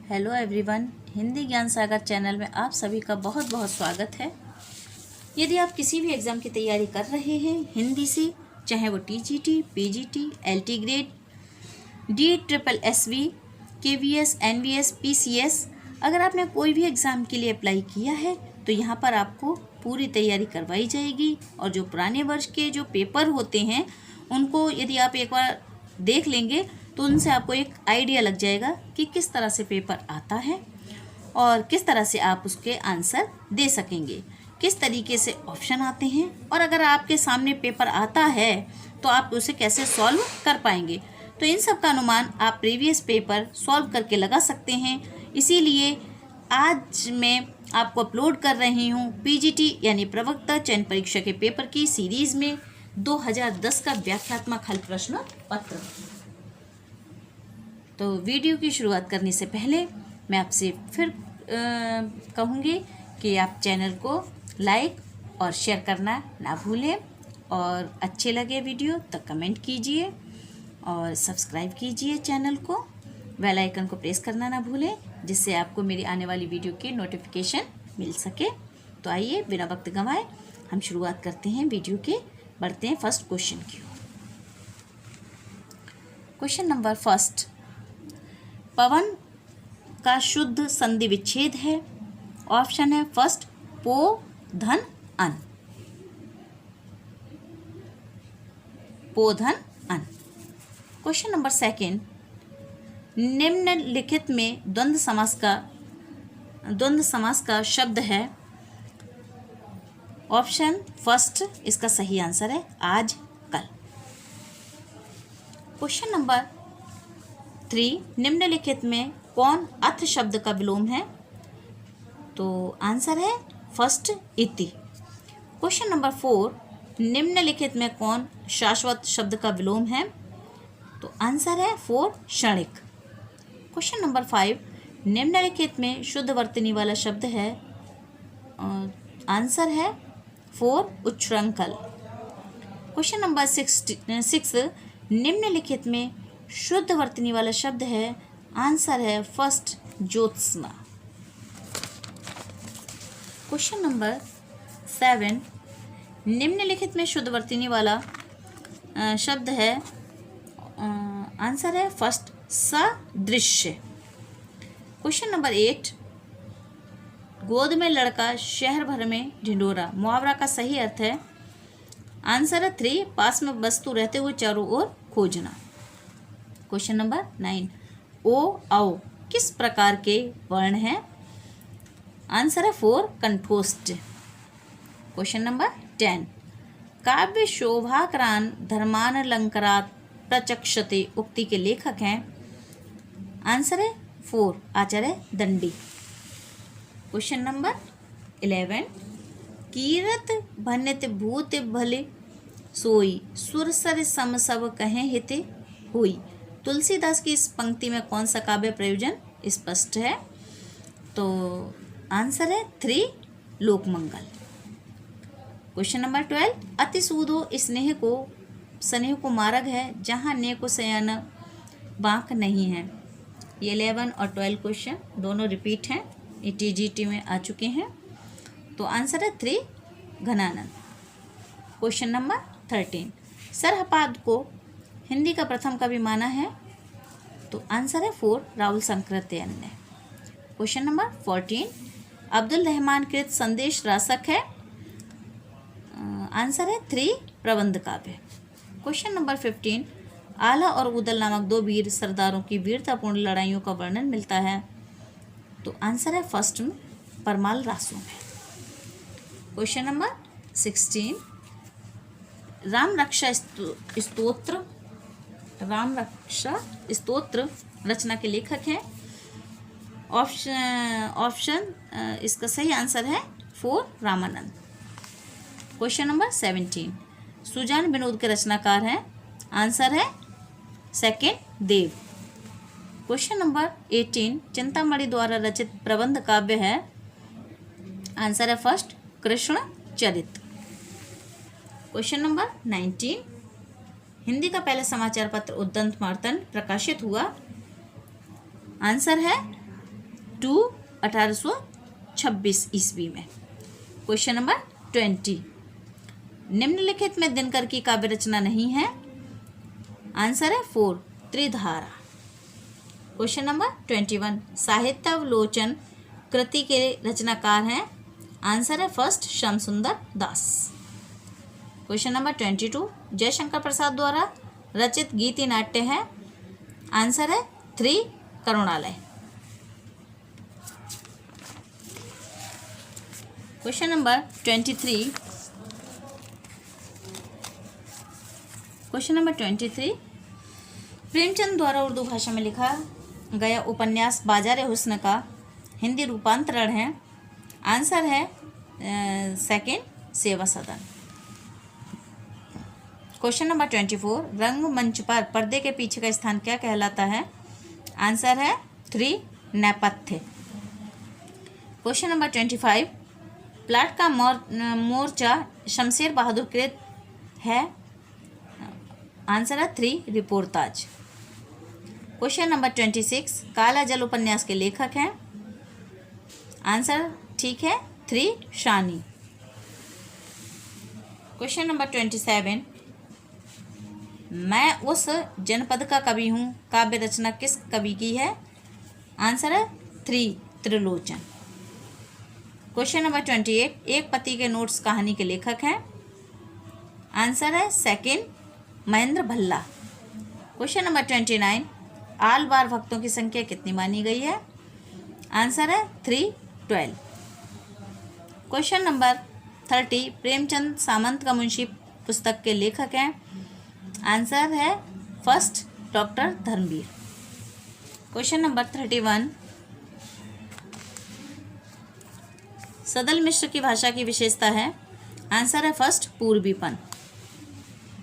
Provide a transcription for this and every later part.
Hello everyone, Hindi ज्ञान सागर channel में आप सभी का बहुत बहुत स्वागत है। यदि आप किसी भी एग्ज़ाम की तैयारी कर रहे हैं हिंदी से, चाहे वो TGT, PGT, LT grade, DSSS, KVS, NVS, PCS, अगर आपने कोई भी एग्ज़ाम के लिए अप्लाई किया है तो यहाँ पर आपको पूरी तैयारी करवाई जाएगी। और जो पुराने वर्ष के जो पेपर होते हैं उनको यदि आप एक बार देख लेंगे तो उनसे आपको एक आइडिया लग जाएगा कि किस तरह से पेपर आता है और किस तरह से आप उसके आंसर दे सकेंगे, किस तरीके से ऑप्शन आते हैं, और अगर आपके सामने पेपर आता है तो आप उसे कैसे सॉल्व कर पाएंगे। तो इन सब का अनुमान आप प्रीवियस पेपर सॉल्व करके लगा सकते हैं। इसीलिए आज मैं आपको अपलोड कर रही हूँ पीजीटी यानी प्रवक्ता चयन परीक्षा के पेपर की सीरीज़ में 2010 का व्याख्यात्मक हल प्रश्न पत्र। तो वीडियो की शुरुआत करने से पहले मैं आपसे फिर कहूँगी कि आप चैनल को लाइक और शेयर करना ना भूलें, और अच्छे लगे वीडियो तो कमेंट कीजिए और सब्सक्राइब कीजिए चैनल को, बेल आइकन को प्रेस करना ना भूलें जिससे आपको मेरी आने वाली वीडियो की नोटिफिकेशन मिल सके। तो आइए बिना वक्त गंवाए हम शुरुआत करते हैं वीडियो के, बढ़ते हैं फर्स्ट क्वेश्चन की। क्वेश्चन नंबर फर्स्ट, पवन का शुद्ध संधि विच्छेद है। ऑप्शन है फर्स्ट पो धन अन, पो धन अन। क्वेश्चन नंबर सेकंड, निम्नलिखित में द्वंद्व समास का शब्द है। ऑप्शन फर्स्ट इसका सही आंसर है आज कल। क्वेश्चन नंबर 3, निम्नलिखित में कौन अथ शब्द का विलोम है। तो आंसर है फर्स्ट इति। क्वेश्चन नंबर 4, निम्नलिखित में कौन शाश्वत शब्द का विलोम है। तो आंसर है 4 क्षणिक। क्वेश्चन नंबर 5, निम्नलिखित में शुद्ध वर्तनी वाला शब्द है। आंसर है 4 उच्छृंखल। क्वेश्चन नंबर 6, निम्नलिखित में शुद्ध वर्तनी वाला शब्द है। आंसर है फर्स्ट ज्योत्सना। क्वेश्चन नंबर 7, निम्नलिखित में शुद्ध वर्तनी वाला शब्द है। आंसर है फर्स्ट सदृश्य। क्वेश्चन नंबर 8, गोद में लड़का शहर भर में ढिंढोरा, मुहावरा का सही अर्थ है। आंसर है 3 पास में वस्तु रहते हुए चारों ओर खोजना। क्वेश्चन नंबर 9, ओ औ किस प्रकार के वर्ण हैं। आंसर है 4 कंठोष्ठ। क्वेश्चन नंबर 10, काव्य शोभाक्रान धर्मानलंकारात् प्रचक्षते उक्ति के लेखक हैं। आंसर है 4 आचार्य दंडी। क्वेश्चन नंबर 11, कीरत भनित भूत भले सोई, सुरसर सम सब कहें हिते हुई। तुलसीदास की इस पंक्ति में कौन सा काव्य प्रयोजन स्पष्ट है। तो आंसर है 3 लोकमंगल। क्वेश्चन नंबर 12, अति सूदो स्नेह को मार्ग है जहाँ ने को सयान बांक नहीं है। ये 11 और 12 क्वेश्चन दोनों रिपीट हैं, ये टीजीटी में आ चुके हैं। तो आंसर है 3 घनानंद। क्वेश्चन नंबर 13, सरहपाद को हिंदी का प्रथम कवि माना है। तो आंसर है 4 राहुल संकृत्यायन ने। क्वेश्चन नंबर 14, अब्दुल रहमान कृत संदेश रासक है। आंसर है 3 प्रबंध काव्य। क्वेश्चन नंबर 15, आला और उदल नामक 2 वीर सरदारों की वीरतापूर्ण लड़ाइयों का वर्णन मिलता है। तो आंसर है फर्स्ट में परमाल रासों में। क्वेश्चन नंबर 16, राम रक्षा स्तोत्र रचना के लेखक हैं। ऑप्शन इसका सही आंसर है 4 रामानंद। क्वेश्चन नंबर 17, सुजान विनोद के रचनाकार हैं। आंसर है 2 देव। क्वेश्चन नंबर 18, चिंतामणि द्वारा रचित प्रबंध काव्य है। आंसर है फर्स्ट कृष्ण चरित। क्वेश्चन नंबर 19, हिंदी का पहला समाचार पत्र उद्दंत मार्तंड प्रकाशित हुआ। आंसर है टू 1826 ईस्वी में। क्वेश्चन नंबर 20, निम्नलिखित में दिनकर की काव्य रचना नहीं है। आंसर है 4 त्रिधारा। क्वेश्चन नंबर 21, साहित्यावलोचन कृति के रचनाकार हैं। आंसर है फर्स्ट श्याम सुंदर दास। क्वेश्चन नंबर 22, जयशंकर प्रसाद द्वारा रचित गीति नाट्य है। आंसर है 3 करुणालय। क्वेश्चन नंबर 23, प्रेमचंद द्वारा उर्दू भाषा में लिखा गया उपन्यास बाजार हुस्न का हिंदी रूपांतरण है। आंसर है सेकंड सेवा सदन। क्वेश्चन नंबर 24, रंगमंच पर पर्दे के पीछे का स्थान क्या कहलाता है। आंसर है 3 नेपथ्य। क्वेश्चन नंबर 25, प्लाट का मोर्चा शमशेर बहादुर कृत है। आंसर है 3 रिपोर्ताज। क्वेश्चन नंबर 26, काला जल उपन्यास के लेखक हैं। आंसर ठीक है 3 शानी। क्वेश्चन नंबर 27, मैं उस जनपद का कवि हूँ काव्य रचना किस कवि की है। आंसर है 3 त्रिलोचन। क्वेश्चन नंबर 28, एक पति के नोट्स कहानी के लेखक हैं। आंसर है second Mahendra Bhalla. Question number 29, आल बार भक्तों की संख्या कितनी मानी गई है। आंसर है 312। क्वेश्चन नंबर 30, प्रेमचंद सामंत का मुंशी पुस्तक के लेखक हैं। आंसर है first doctor Dharmveer. Question number 31, Sadal Mishra की भाषा की विशेषता है। आंसर है फर्स्ट पूर्वीपन।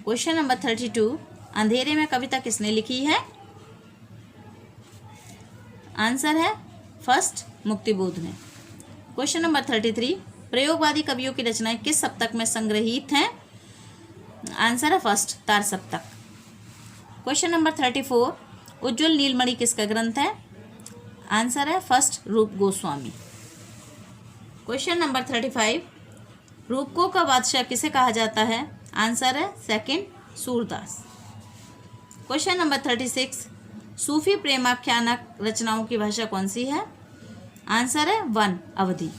क्वेश्चन नंबर 32, अंधेरे में कविता किसने लिखी है। आंसर है फर्स्ट मुक्तिबोध ने। क्वेश्चन नंबर 33, प्रयोगवादी कवियों की रचनाएं किस सप्तक में संग्रहित हैं। आंसर है फर्स्ट तार सप्तक। क्वेश्चन नंबर 34, उज्ज्वल नीलमणि किसका ग्रंथ है। आंसर है फर्स्ट रूप गोस्वामी। क्वेश्चन नंबर 35, रूपकों का बादशाह किसे कहा जाता है। आंसर है सेकंड सूरदास। क्वेश्चन नंबर 36, सूफी प्रेमाख्यानक रचनाओं की भाषा कौन सी है। आंसर है 1 अवधि।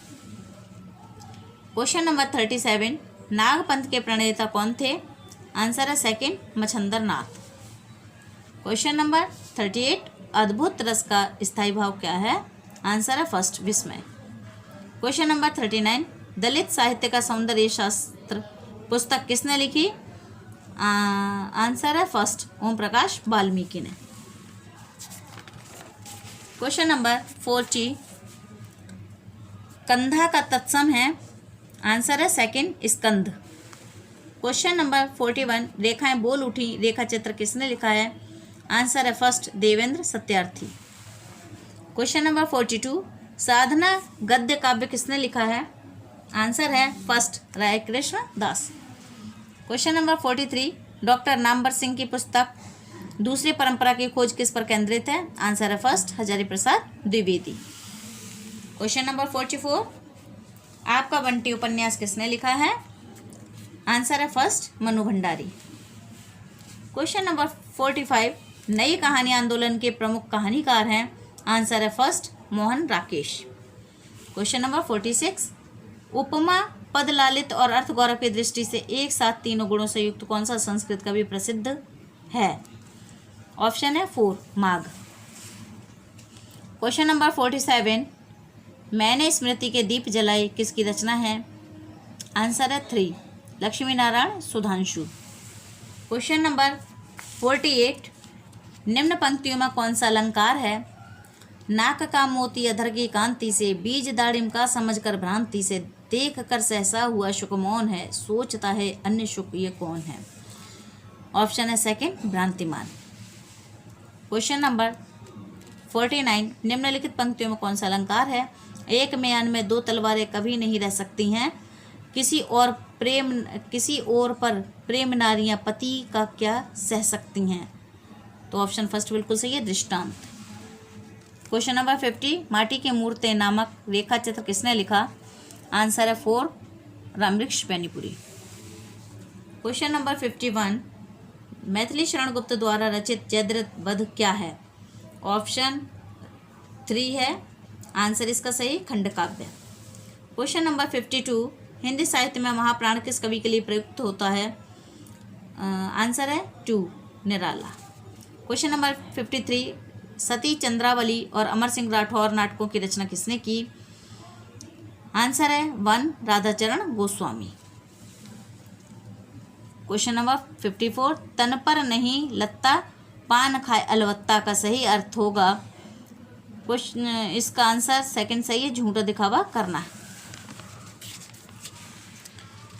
क्वेश्चन नंबर 37, नागपंथ के प्रणेता कौन थे। आंसर है सेकंड मच्छंदर नाथ। क्वेश्चन नंबर 38, अद्भुत रस का स्थायी भाव क्या है। आंसर है फर्स्ट विस्मय। क्वेश्चन नंबर 39, दलित साहित्य का सौंदर्य शास्त्र पुस्तक किसने लिखी। आंसर है फर्स्ट ओम प्रकाश वाल्मीकि ने। क्वेश्चन नंबर 40, कंधा का तत्सम है। आंसर है सेकंड स्कंद। क्वेश्चन नंबर 41, रेखाएं बोल उठी रेखा चित्र किसने लिखा है। आंसर है first Devendra Satyarthi. Question number 42, Sadhana गद्य काव्य किसने लिखा है। आंसर है first Rai Krishna Das. Question number 43, doctor Namvar Singh की पुस्तक दूसरी परंपरा की खोज किस पर केंद्रित है। आंसर है first Hazari Prasad Dwivedi. Question number 44, आपका बंटी उपन्यास किसने लिखा है। आंसर है first Manu Bhandari. Question number 45, नई कहानी आंदोलन के प्रमुख कहानीकार हैं। आंसर है first Mohan Rakesh. Question number 46, उपमा पद लालित और अर्थ गौरव की दृष्टि से एक साथ तीनों गुणों से युक्त कौन सा संस्कृत कवि प्रसिद्ध है। ऑप्शन है 4 माघ। क्वेश्चन नंबर 47, मैंने स्मृति के दीप जलाए किसकी रचना है। आंसर है 3 लक्ष्मी नारायण सुधांशु। क्वेश्चन नंबर 48, निम्न पंक्तियों में कौन सा अलंकार है। नाक का मोती अधर की कांति से, बीज दाड़िम का समझकर भ्रांति से, देख कर सहसा हुआ शुक मौन है, सोचता है अन्य शुक ये कौन है। ऑप्शन है सेकंड भ्रांतिमान। क्वेश्चन नंबर 49, निम्नलिखित पंक्तियों में कौन सा अलंकार है। एक म्यान में 2 तलवारें कभी नहीं रह सकती हैं, किसी और पर प्रेम नारियां पति का क्या सह सकती हैं। तो ऑप्शन फर्स्ट बिल्कुल सही है दृष्टांत। क्वेश्चन नंबर 50, माटी की मूर्तें नामक रेखा चित्र किसने लिखा? आंसर है 4, रामवृक्ष बेनीपुरी। क्वेश्चन नंबर 51, मैथिली शरण गुप्त द्वारा रचित जयद्रथ वध क्या है? ऑप्शन 3 है आंसर इसका सही, खंडकाव्य। क्वेश्चन नंबर 52, हिंदी साहित्य में महाप्राण किस कवि के लिए प्रयुक्त होता है? आंसर है 2, निराला। क्वेश्चन नंबर 53, सती, चंद्रावली और अमर सिंह राठौर नाटकों की रचना किसने की? आंसर है 1, राधाचरण गोस्वामी। क्वेश्चन नंबर 54, तन पर नहीं लत्ता पान खाए अलवत्ता का सही अर्थ होगा? क्वेश्चन इसका आंसर सेकंड सही है, झूठा दिखावा करना।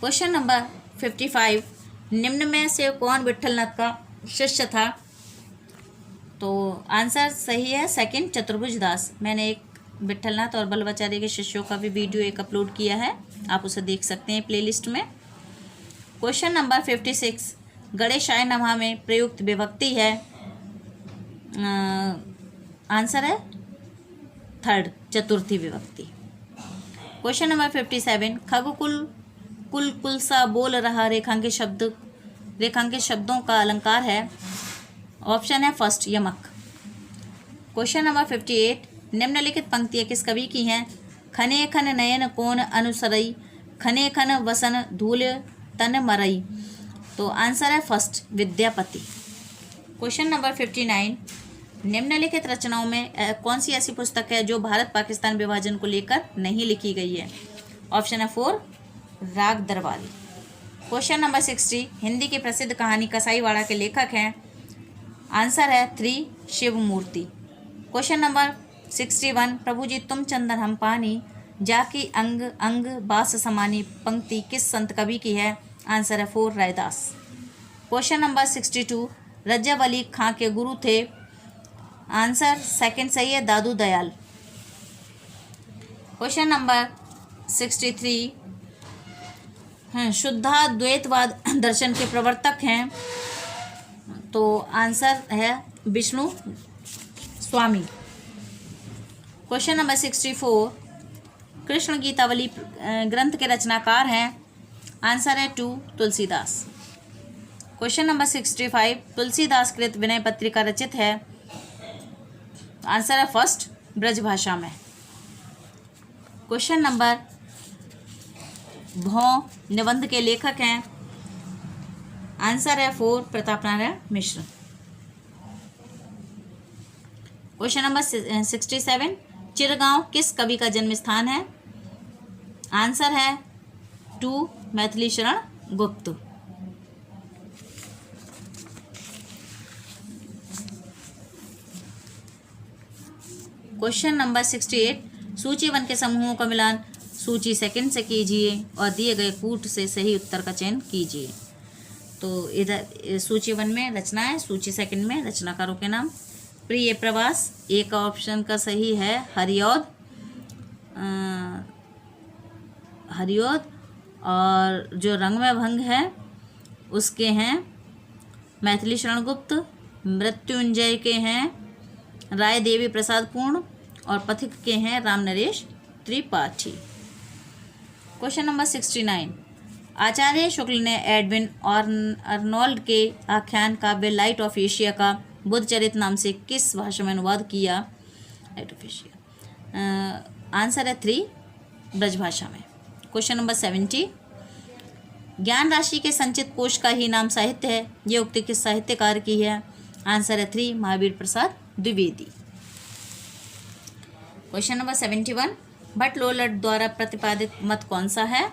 क्वेश्चन नंबर 55, निम्न में से कौन विट्ठलनाथ का शिष्य था? तो आंसर सही है सेकंड, चतुर्भुज दास। मैंने एक विट्ठलनाथ और बल्लभाचार्य के शिष्यों का भी वीडियो एक अपलोड किया है, आप उसे देख सकते हैं प्लेलिस्ट में। क्वेश्चन नंबर 56, गणेशाय नमः में प्रयुक्त विभक्ति है? आंसर है 3rd, चतुर्थी विभक्ति। क्वेश्चन नंबर 57, खगकुल कुल कुल सा बोल रहा रेखांकित शब्दों का अलंकार है? ऑप्शन है 1, यमक। क्वेश्चन नंबर 58, निम्नलिखित पंक्तियाँ किस कवि की हैं? खने खन नयन कोन अनुसरई, खने खन वसन धूल तन मरई। तो आंसर है 1, विद्यापति। क्वेश्चन नंबर 59, निम्नलिखित रचनाओं में कौन सी ऐसी पुस्तक है जो भारत पाकिस्तान विभाजन को लेकर नहीं लिखी गई है? ऑप्शन है 4, राग दरबारी। क्वेश्चन नंबर 60, हिंदी की प्रसिद्ध कहानी कसाईवाड़ा के लेखक हैं? आंसर है 3, शिवमूर्ति। क्वेश्चन नंबर 61, प्रभु जी तुम चंदन हम पानी, जाकी अंग अंग बास समानी पंक्ति किस संत कवि की है? आंसर है 4, रैदास। क्वेश्चन नंबर 62, रज्जब अली खां के गुरु थे? आंसर सेकंड सही है, दादू दयाल। क्वेश्चन नंबर 63, शुद्धाद्वैतवाद दर्शन के प्रवर्तक हैं? तो आंसर है विष्णु स्वामी। क्वेश्चन नंबर 64, कृष्ण गीतावली ग्रंथ के रचनाकार हैं? आंसर है 2, तुलसीदास। क्वेश्चन नंबर 65, तुलसीदास कृत विनय पत्रिका रचित है? आंसर है 1, ब्रजभाषा में। क्वेश्चन नंबर भौं निबंध के लेखक हैं? आंसर है 4, प्रताप नारायण मिश्र। क्वेश्चन नंबर 67, चिरगांव किस कवि का जन्म स्थान है? आंसर है 2, मैथिली शरण गुप्त। क्वेश्चन नंबर 68, सूची 1 के समूहों का मिलान सूची सेकंड से कीजिए और दिए गए कूट से सही उत्तर का चयन कीजिए। तो इधर सूची 1 में रचना है, सूची सेकंड में रचनाकारों के नाम। प्रिय प्रवास, एक ऑप्शन का सही है हरिऔध, और जो रंग में भंग है उसके हैं मैथिली शरण गुप्त, मृत्युंजय के हैं राय देवी प्रसाद पूर्ण और पथिक के हैं राम नरेश त्रिपाठी। क्वेश्चन नंबर 69, आचार्य शुक्ल ने एडविन और अर्नोल्ड के आख्यान काव्य लाइट ऑफ एशिया का बुद्धचरित नाम से किस भाषा में अनुवाद किया? लाइट ऑफ एशिया आंसर है 3, ब्रजभाषा में। क्वेश्चन नंबर 70, ज्ञान राशि के संचित कोश का ही नाम साहित्य है, ये उक्ति किस साहित्यकार की है? आंसर है 3, महावीर प्रसाद द्विवेदी। क्वेश्चन नंबर 71, भट्ट लोलट द्वारा प्रतिपादित मत कौन सा है?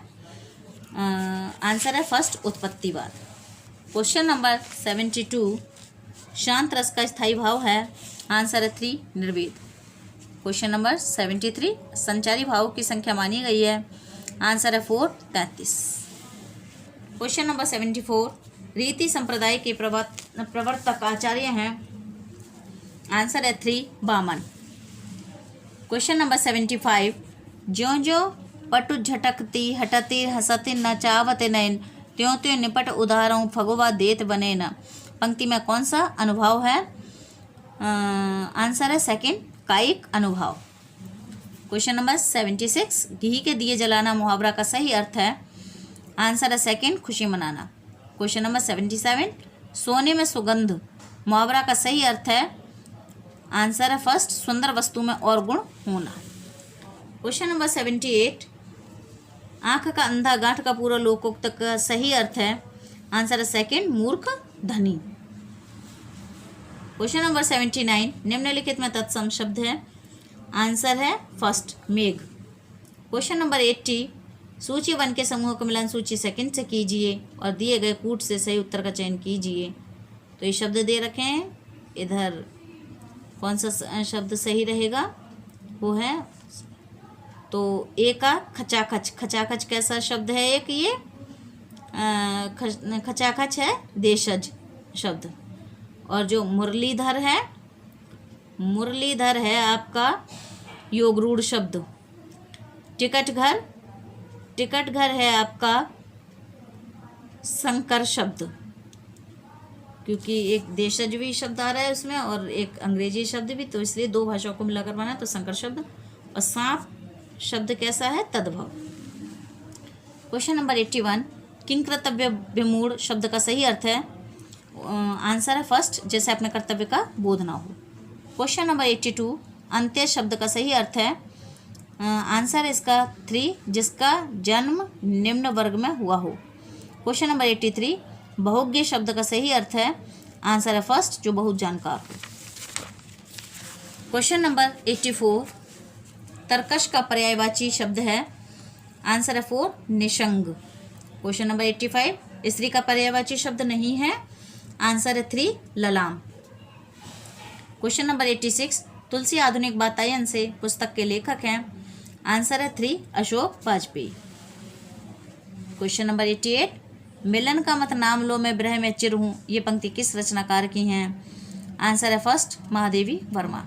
आंसर है 1, उत्पत्तिवाद। क्वेश्चन नंबर 72, शांत रस का स्थायी भाव है? आंसर है 3, निर्वेद। क्वेश्चन नंबर 73, संचारी भावों की संख्या मानी गई है? आंसर है 4, 33। क्वेश्चन नंबर 74, रीति संप्रदाय के प्रवर्तक आचार्य हैं? आंसर है 3, बामन। क्वेश्चन नंबर 75, ज्यों ज्यों पटु झटकती हटती हसती न चावते नैन, त्यों त्यों निपट उदाहरण फगुआ देत बने न, पंक्ति में कौन सा अनुभाव है? आंसर है 2, कायिक अनुभाव। क्वेश्चन नंबर 76, घी के दिए जलाना मुहावरा का सही अर्थ है। आंसर है सेकंड, खुशी मनाना। क्वेश्चन नंबर 77, सोने में सुगंध मुहावरा का सही अर्थ है। आंसर है फर्स्ट, सुंदर वस्तु में और गुण होना। क्वेश्चन नंबर 78, आंख का अंधा गांठ का पूरा लोकोक्त का सही अर्थ है। आंसर है सेकंड, मूर्ख धनी। क्वेश्चन नंबर 79, निम्नलिखित में तत्सम शब्द है। आंसर है फर्स्ट, मेघ। क्वेश्चन नंबर 80, सूची 1 के समूह का मिलान सूची सेकंड से कीजिए और दिए गए कूट से सही उत्तर का चयन कीजिए। तो ये शब्द दे रखे हैं, इधर कौन सा शब्द सही रहेगा वो है, तो ए का खचाखच। खचाखच कैसा शब्द है एक, ये खचाखच है देशज शब्द। और जो मुरलीधर है, मुरलीधर है आपका योगरूढ़ शब्द। टिकट घर, टिकट घर है आपका संकर शब्द, क्योंकि एक देशज भी शब्द आ रहा है उसमें और एक अंग्रेजी शब्द भी, तो इसलिए दो भाषाओं को मिलाकर बना तो संकर शब्द। और सांप शब्द कैसा है, तद्भव। क्वेश्चन नंबर 81, किंकृतव्य विमूढ़ शब्द का सही अर्थ है। आंसर है फर्स्ट, जैसे अपने कर्तव्य का बोध ना हो। क्वेश्चन नंबर 82, अंत्य शब्द का सही अर्थ है। आंसर है इसका 3, जिसका जन्म निम्न वर्ग में हुआ हो। क्वेश्चन नंबर 83, बहुज्ञ शब्द का सही अर्थ है। आंसर है फर्स्ट, जो बहुत जानकार हो। क्वेश्चन नंबर 84, तर्कश का पर्यायवाची शब्द है। आंसर है 4, निशंग। क्वेश्चन नंबर 85, स्त्री का पर्यायवाची शब्द नहीं है। आंसर है 3, ललाम। क्वेश्चन नंबर 86, तुलसी आधुनिक वातायन से पुस्तक के लेखक हैं। आंसर है 3, अशोक वाजपेयी। क्वेश्चन नंबर 88, मिलन का मत नाम लो मैं विरह में चिर हूँ, ये पंक्ति किस रचनाकार की हैं। आंसर है first, Mahadevi Verma.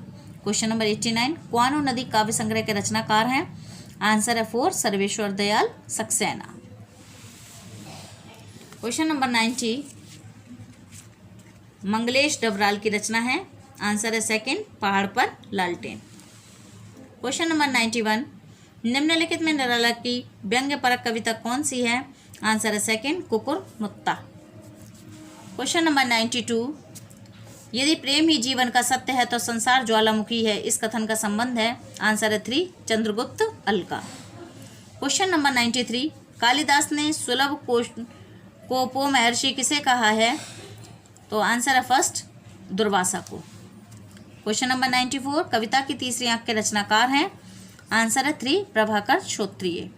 Question number 89, Kuwano नदी काव्य संग्रह के रचनाकार हैं। आंसर है 4, सर्वेश्वर दयाल सक्सेना। क्वेश्चन नंबर 90, मंगलेश डबराल की रचना है। आंसर है सेकंड, पहाड़ पर लालटेन। क्वेश्चन नंबर 91, निम्नलिखित में निराला की व्यंग्य परक कविता कौन सी है। आंसर है सेकंड, कुकुर मुत्ता। क्वेश्चन नंबर 92, यदि प्रेम ही जीवन का सत्य है तो संसार ज्वालामुखी है, इस कथन का संबंध है। आंसर है 3, चंद्रगुप्त अलका। क्वेश्चन नंबर 93, कालिदास ने सुलभ कोपो महर्षि किसे कहा है। तो आंसर है फर्स्ट, दुर्वासा को। क्वेश्चन नंबर 94, कविता की तीसरी आंख के रचनाकार हैं। आंसर है 3, प्रभाकर क्षोत्रिय।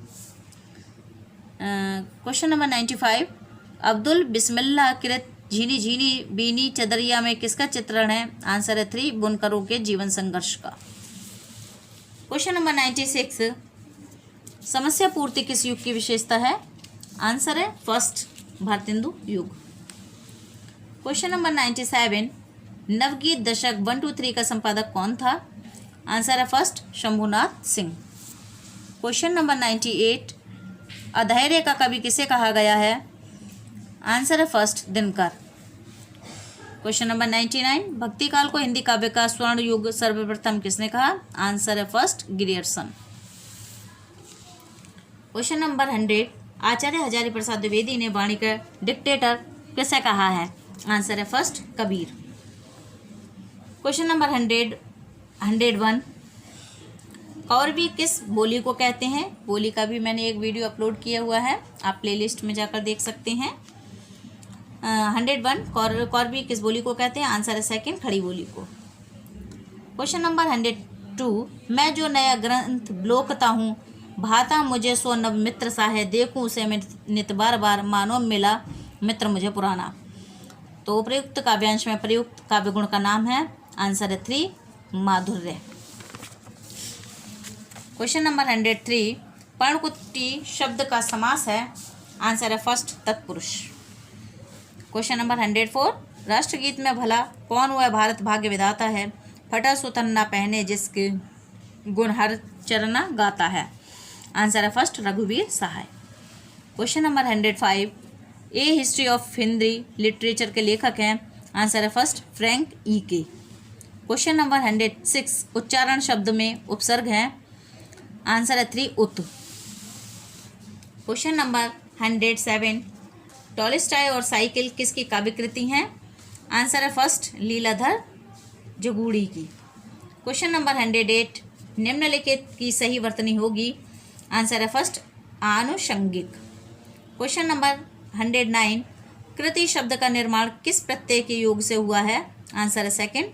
क्वेश्चन नंबर 95, अब्दुल बिस्मिल्लाह कृत झीनी झीनी बीनी चदरिया में किसका चित्रण है। आंसर है 3, बुनकरों के जीवन संघर्ष का। क्वेश्चन नंबर 96, समस्या पूर्ति किस युग की विशेषता है। आंसर है फर्स्ट, भारतेंदु युग। क्वेश्चन नंबर 97, नवगीत दशक 1, 2, 3 का संपादक कौन था। आंसर है first, Shambhunath Singh. Question number 98, अधैर्य का कवि किसे कहा गया है। आंसर है फर्स्ट, दिनकर। क्वेश्चन नंबर 99, भक्ति काल को हिंदी काव्य का स्वर्ण युग सर्वप्रथम किसने कहा। आंसर है फर्स्ट, ग्रियर्सन। क्वेश्चन नंबर 100, आचार्य हजारी प्रसाद द्विवेदी ने वाणी का डिक्टेटर किसे कहा है। आंसर है फर्स्ट, कबीर। क्वेश्चन नंबर 101, कौरवी किस बोली को कहते हैं। बोली का भी मैंने एक वीडियो अपलोड किया हुआ है, आप प्लेलिस्ट में जाकर देख सकते हैं। 101, कौरवी किस बोली को कहते हैं। आंसर है सेकंड, खड़ी बोली को। क्वेश्चन नंबर 102, मैं जो नया ग्रंथ ब्लोकता हूँ, भाता मुझे सो नव मित्र सा है, देखूँ उसे मैं नित बार बार, मानो मिला मित्र मुझे पुराना। तो उपयुक्त काव्यांश में प्रयुक्त काव्य गुण का नाम है। आंसर है 3, माधुर्य। क्वेश्चन नंबर 103, पर्णकुटी शब्द का समास है। आंसर है फर्स्ट, तत्पुरुष। क्वेश्चन नंबर 104, राष्ट्रगीत में भला कौन वह भारत भाग्य विधाता है, फटा सुतन ना पहने जिसके गुण हर चरना गाता है। आंसर है फर्स्ट, रघुवीर Sahay. Question number 105, a history of Hindi literature के लेखक हैं। आंसर है फर्स्ट, फ्रैंक ई के। क्वेश्चन नंबर 106 उच्चारण शब्द में उपसर्ग है। आंसर है 3 उत। क्वेश्चन नंबर 107 टॉलस्टॉय और साइकिल किसकी काव्यकृति हैं? आंसर है फर्स्ट लीलाधर जगूड़ी की। क्वेश्चन नंबर 108 निम्नलिखित की सही वर्तनी होगी। आंसर है फर्स्ट आनुषंगिक। क्वेश्चन नंबर 109 कृति शब्द का निर्माण किस प्रत्यय के योग से हुआ है? आंसर है सेकंड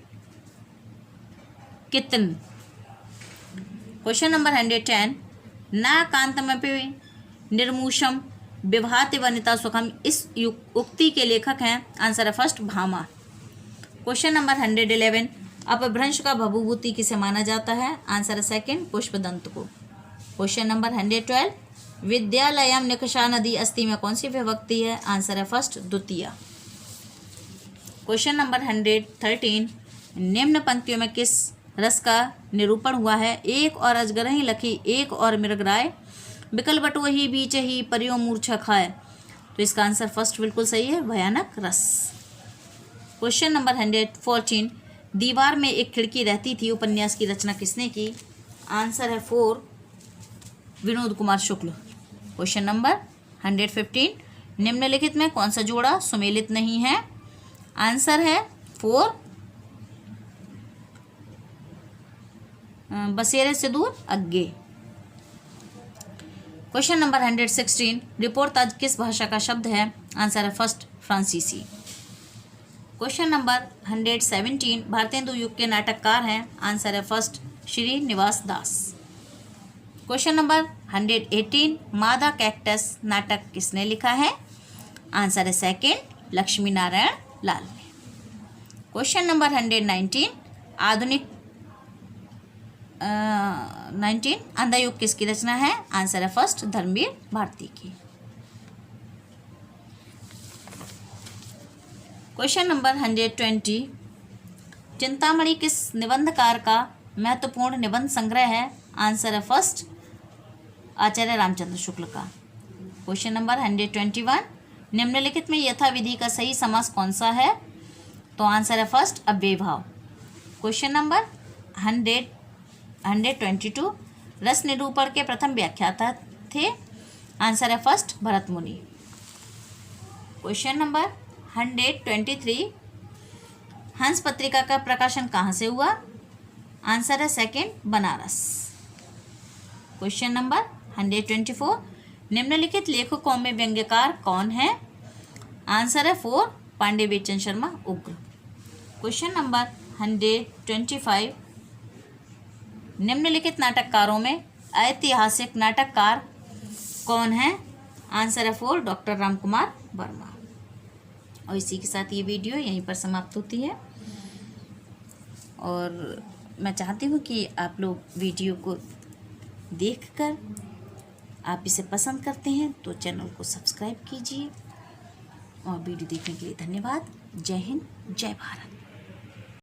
कितन। क्वेश्चन नंबर 110 न कांतमपि निर्मूषम विभाति वनिता सुखम इस उक्ति के लेखक हैं? आंसर है फर्स्ट भामा। क्वेश्चन नंबर 111 अपभ्रंश का भभूभूति किसे माना जाता है? आंसर है सेकंड पुष्पदंत को। क्वेश्चन नंबर 112 विद्यालयम निकषा नदी अस्ति में कौन सी विभक्ति है? आंसर है फर्स्ट द्वितीय। क्वेश्चन नंबर 113 निम्न पंक्तियों में किस रस का निरूपण हुआ है? एक और अजगर ही लखी एक और मृगराय बिकल बटुआ ही बीच ही परियो मूर्छा खाए। तो इसका आंसर फर्स्ट बिल्कुल सही है भयानक रस। क्वेश्चन नंबर 114 दीवार में एक खिड़की रहती थी उपन्यास की रचना किसने की? आंसर है 4 विनोद कुमार शुक्ल। क्वेश्चन नंबर 115 निम्नलिखित में कौन सा जोड़ा सुमेलित नहीं है? आंसर है 4 बसेरे से दूर अग्गे। क्वेश्चन नंबर 116 रिपोर्ताज किस भाषा का शब्द है? आंसर है फर्स्ट फ्रांसीसी। क्वेश्चन नंबर 117 भारतेंदु युग के नाटककार हैं? आंसर है फर्स्ट श्री निवास दास। क्वेश्चन नंबर 118 मादा कैक्टस नाटक किसने लिखा है? आंसर है सेकंड लक्ष्मी नारायण लाल ने। क्वेश्चन नंबर 119 आधुनिक 19 अंधयुग किसकी रचना है? आंसर है फर्स्ट धर्मवीर भारती की। क्वेश्चन नंबर 120 चिंतामणि किस निबंधकार का महत्वपूर्ण निबंध संग्रह है? आंसर है फर्स्ट आचार्य रामचंद्र शुक्ल का। क्वेश्चन नंबर 121 निम्नलिखित में यथाविधि का सही समास कौन सा है? तो आंसर है फर्स्ट अव्ययभाव। क्वेश्चन नंबर 122 रस निरूपण के प्रथम व्याख्याता थे? आंसर है फर्स्ट भरत मुनि। क्वेश्चन नंबर 123 हंस पत्रिका का प्रकाशन कहाँ से हुआ? आंसर है सेकंड बनारस। क्वेश्चन नंबर 124 निम्नलिखित लेखकों में व्यंग्यकार कौन है? आंसर है 4 पांडे बेचन शर्मा उग्र। क्वेश्चन नंबर 125 निम्नलिखित नाटककारों में ऐतिहासिक नाटककार कौन है? आंसर है 4 डॉक्टर राम कुमार वर्मा। और इसी के साथ ये वीडियो यहीं पर समाप्त होती है। और मैं चाहती हूँ कि आप लोग वीडियो को देखकर आप इसे पसंद करते हैं तो चैनल को सब्सक्राइब कीजिए। और वीडियो देखने के लिए धन्यवाद। जय हिंद जय भारत।